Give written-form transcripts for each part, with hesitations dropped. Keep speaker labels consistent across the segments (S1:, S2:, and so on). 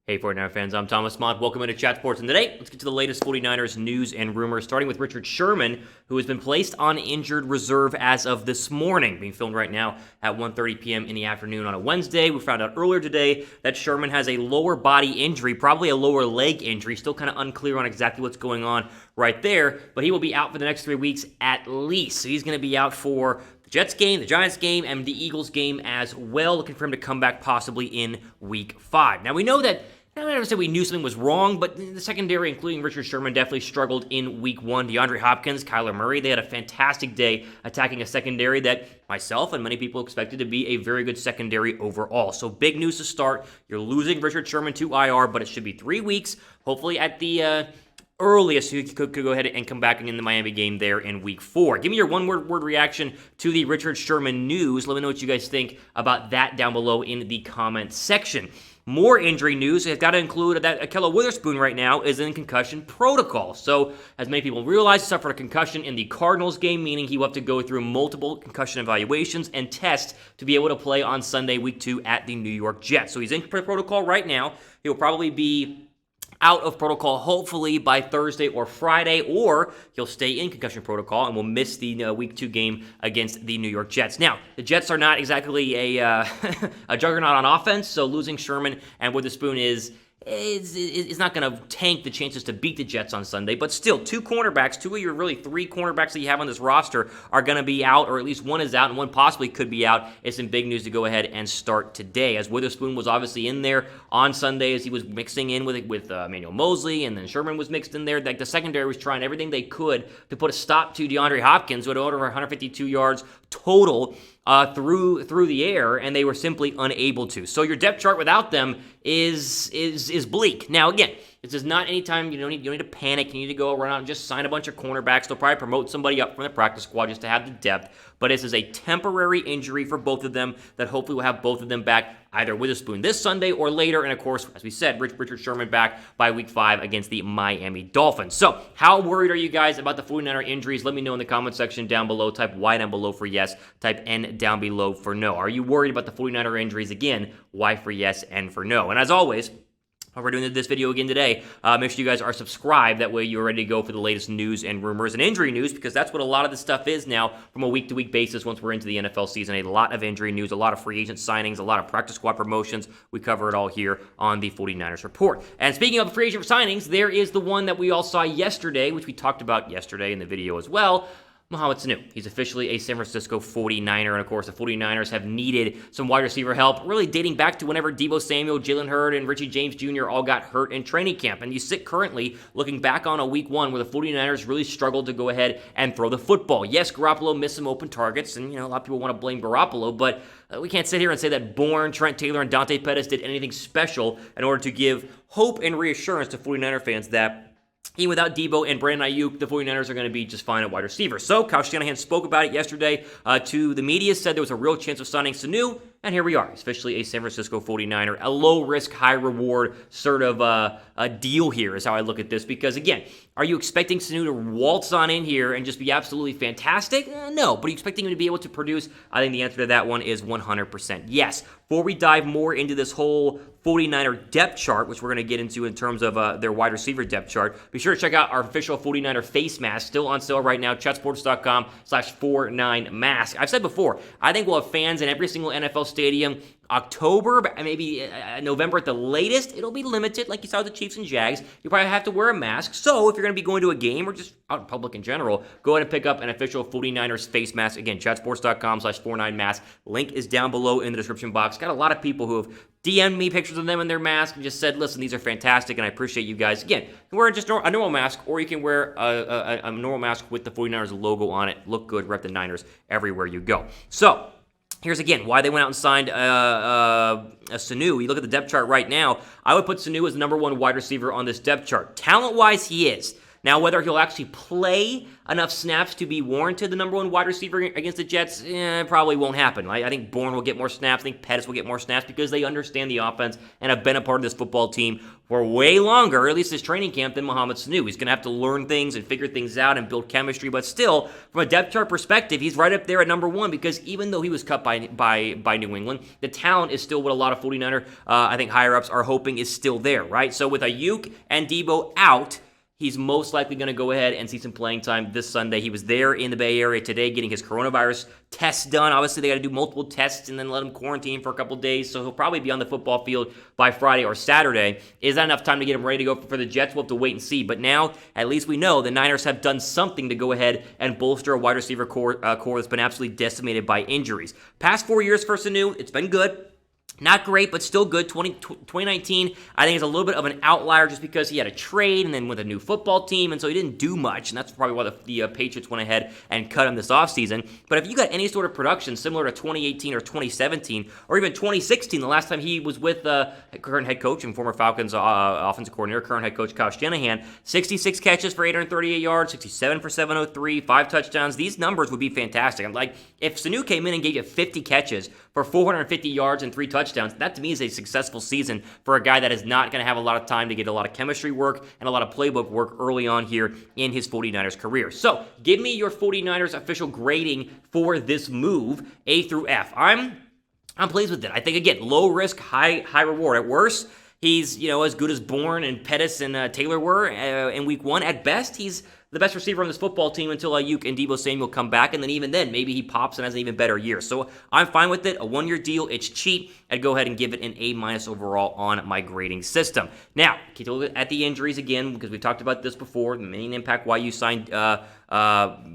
S1: Hey 49er fans, I'm Thomas Mott. Welcome into Chat Sports, and today, let's get to the latest 49ers news and rumors, starting with Richard Sherman, who has been placed on injured reserve as of this morning, being filmed right now at 1:30 p.m. in the afternoon on a Wednesday. We found out earlier today that Sherman has a lower body injury, probably a lower leg injury, still kind of unclear on exactly what's going on right there, but he will be out for the next 3 weeks at least. So he's going to be out for the Jets game, the Giants game, and the Eagles game as well, looking for him to come back possibly in Week 5. Now, we know that I don't ever say we knew something was wrong, but the secondary, including Richard Sherman, definitely struggled in Week 1. DeAndre Hopkins, Kyler Murray, they had a fantastic day attacking a secondary that myself and many people expected to be a very good secondary overall. So big news to start. You're losing Richard Sherman to IR, but it should be 3 weeks, hopefully at the earliest you could go ahead and come back in the Miami game there in Week 4. Give me your one-word reaction to the Richard Sherman news. Let me know what you guys think about that down below in the comment section. More injury news has got to include that Ahkello Witherspoon right now is in concussion protocol. So, as many people realize, he suffered a concussion in the Cardinals game, meaning he will have to go through multiple concussion evaluations and tests to be able to play on Sunday, Week 2 at the New York Jets. So he's in protocol right now. He will probably be out of protocol hopefully by Thursday or Friday, or he'll stay in concussion protocol and will miss the Week 2 game against the New York Jets. Now, the Jets are not exactly a juggernaut on offense, so losing Sherman and Witherspoon is not going to tank the chances to beat the Jets on Sunday, but still, two of your really three cornerbacks that you have on this roster are going to be out, or at least one is out, and one possibly could be out. It's some big news to go ahead and start today, as Witherspoon was obviously in there on Sunday as he was mixing in with Emmanuel Moseley, and then Sherman was mixed in there. Like, the secondary was trying everything they could to put a stop to DeAndre Hopkins, who had over 152 yards total through the air, and they were simply unable to. So your depth chart without them is bleak. Now, again, this is not any time you don't need to panic. You need to go run out and just sign a bunch of cornerbacks. They'll probably promote somebody up from the practice squad just to have the depth. But this is a temporary injury for both of them that hopefully will have both of them back either Witherspoon this Sunday or later. And of course, as we said, Richard Sherman back by Week 5 against the Miami Dolphins. So how worried are you guys about the 49er injuries? Let me know in the comment section down below. Type Y down below for yes. Type N down below for no. Are you worried about the 49er injuries? Again, Y for yes, N for no. And as always, we're doing this video again today. Make sure you guys are subscribed. That way you're ready to go for the latest news and rumors and injury news, because that's what a lot of this stuff is now from a week-to-week basis once we're into the NFL season. A lot of injury news, a lot of free agent signings, a lot of practice squad promotions. We cover it all here on the 49ers Report. And speaking of free agent signings, there is the one that we all saw yesterday, which we talked about yesterday in the video as well. Mohamed Sanu. He's officially a San Francisco 49er, and of course the 49ers have needed some wide receiver help, really dating back to whenever Deebo Samuel, Jalen Hurd, and Richie James Jr. all got hurt in training camp. And you sit currently looking back on a Week 1 where the 49ers really struggled to go ahead and throw the football. Yes, Garoppolo missed some open targets, and a lot of people want to blame Garoppolo, but we can't sit here and say that Bourne, Trent Taylor, and Dante Pettis did anything special in order to give hope and reassurance to 49er fans that even without Deebo and Brandon Ayuk, the 49ers are going to be just fine at wide receiver. So Kyle Shanahan spoke about it yesterday to the media, said there was a real chance of signing Sanu, and here we are. He's officially a San Francisco 49er, a low-risk, high-reward sort of a deal here is how I look at this, because, again, are you expecting Sanu to waltz on in here and just be absolutely fantastic? No, but are you expecting him to be able to produce? I think the answer to that one is 100% yes. Before we dive more into this whole 49er depth chart, which we're going to get into in terms of their wide receiver depth chart, be sure to check out our official 49er face mask, still on sale right now, chatsports.com/49mask. I've said before, I think we'll have fans in every single NFL stadium October, maybe November at the latest. It'll be limited, like you saw with the Chiefs and Jags. You probably have to wear a mask. So if you're going to be going to a game or just out in public in general, go ahead and pick up an official 49ers face mask. Again, chatsports.com/49mask. Link is down below in the description box. Got a lot of people who have DM'd me pictures of them in their mask and just said, listen, these are fantastic, and I appreciate you guys. Again, you can wear just a normal mask, or you can wear a normal mask with the 49ers logo on it. Look good, rep the Niners everywhere you go. So here's again why they went out and signed a Sanu. You look at the depth chart right now, I would put Sanu as the number one wide receiver on this depth chart. Talent-wise, he is. Now, whether he'll actually play enough snaps to be warranted the number one wide receiver against the Jets, probably won't happen. I think Bourne will get more snaps. I think Pettis will get more snaps because they understand the offense and have been a part of this football team for way longer, or at least this training camp, than Mohamed Sanu. He's going to have to learn things and figure things out and build chemistry, but still, from a depth chart perspective, he's right up there at number one because even though he was cut by New England, the talent is still what a lot of 49er, I think, higher-ups are hoping is still there, right? So with Ayuk and Debo out, he's most likely going to go ahead and see some playing time this Sunday. He was there in the Bay Area today getting his coronavirus tests done. Obviously, they got to do multiple tests and then let him quarantine for a couple days, so he'll probably be on the football field by Friday or Saturday. Is that enough time to get him ready to go for the Jets? We'll have to wait and see. But now, at least we know the Niners have done something to go ahead and bolster a wide receiver core that's been absolutely decimated by injuries. Past 4 years for Sanu, it's been good. Not great, but still good. 2019, I think, is a little bit of an outlier just because he had a trade and then with a new football team, and so he didn't do much, and that's probably why the Patriots went ahead and cut him this offseason. But if you got any sort of production similar to 2018 or 2017 or even 2016, the last time he was with current head coach and former Falcons offensive coordinator, current head coach Kyle Shanahan, 66 catches for 838 yards, 67 for 703, 5 touchdowns. These numbers would be fantastic. I'm like, if Sanu came in and gave you 50 catches for 450 yards and 3 touchdowns, that to me is a successful season for a guy that is not going to have a lot of time to get a lot of chemistry work and a lot of playbook work early on here in his 49ers career. So give me your 49ers official grading for this move, A through F. I'm pleased with it. I think, again, low risk, high reward. At worst, he's as good as Bourne and Pettis and Taylor were in week 1. At best, he's the best receiver on this football team until Ayuk and Deebo Samuel come back, and then even then, maybe he pops and has an even better year. So I'm fine with it. A 1-year deal. It's cheap. I'd go ahead and give it an A- overall on my grading system. Now, take a look at the injuries again, because we talked about this before. The main impact why you signed Mohamed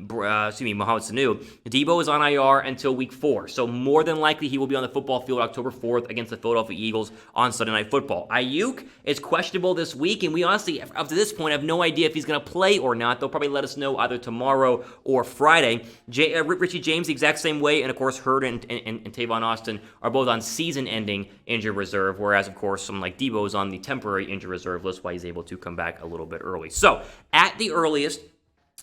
S1: Sanu. Deebo is on IR until week 4, so more than likely he will be on the football field October 4th against the Philadelphia Eagles on Sunday Night Football. Ayuk is questionable this week, and we honestly, up to this point, have no idea if he's going to play or not. They'll probably let us know either tomorrow or Friday. Richie James, the exact same way, and of course, Hurd and Tavon Austin are both on season-ending injured reserve, whereas, of course, someone like Deebo is on the temporary injured reserve list, why he's able to come back a little bit early. So, at the earliest,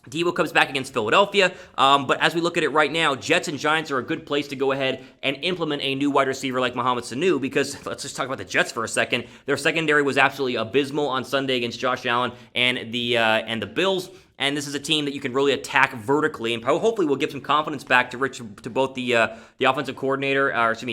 S1: Deebo comes back against Philadelphia, but as we look at it right now, Jets and Giants are a good place to go ahead and implement a new wide receiver like Mohamed Sanu, because let's just talk about the Jets for a second. Their secondary was absolutely abysmal on Sunday against Josh Allen and the Bills. And this is a team that you can really attack vertically, and hopefully will give some confidence back to both the offensive coordinator,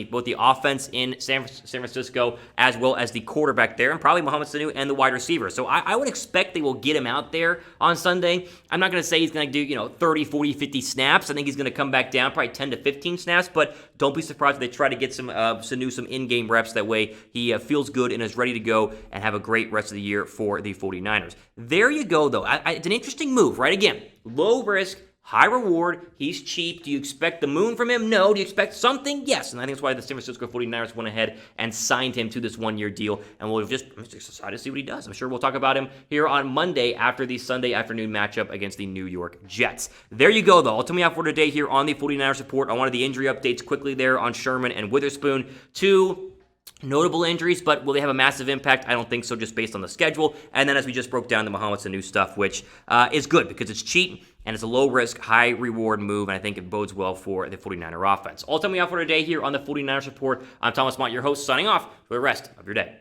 S1: both the offense in San Francisco as well as the quarterback there, and probably Mohamed Sanu and the wide receiver. So I would expect they will get him out there on Sunday. I'm not going to say he's going to do 30, 40, 50 snaps. I think he's going to come back down probably 10 to 15 snaps, but don't be surprised if they try to get some Sanu some in-game reps. That way he feels good and is ready to go and have a great rest of the year for the 49ers. There you go, though. It's an interesting move, right? Again, low risk, high reward. He's cheap. Do you expect the moon from him? No. Do you expect something? Yes. And I think that's why the San Francisco 49ers went ahead and signed him to this 1-year deal. And we'll just decide to see what he does. I'm sure we'll talk about him here on Monday after the Sunday afternoon matchup against the New York Jets. There you go, though. I'll tell me out for today here on the 49ers Report. I wanted the injury updates quickly there on Sherman and Witherspoon. 2 notable injuries, but will they have a massive impact? I don't think so, just based on the schedule. And then as we just broke down the Mohamed Sanu stuff, which is good because it's cheap and it's a low-risk, high-reward move, and I think it bodes well for the 49er offense. All tell me out for today here on the 49ers Report. I'm Thomas Mott, your host, signing off for the rest of your day.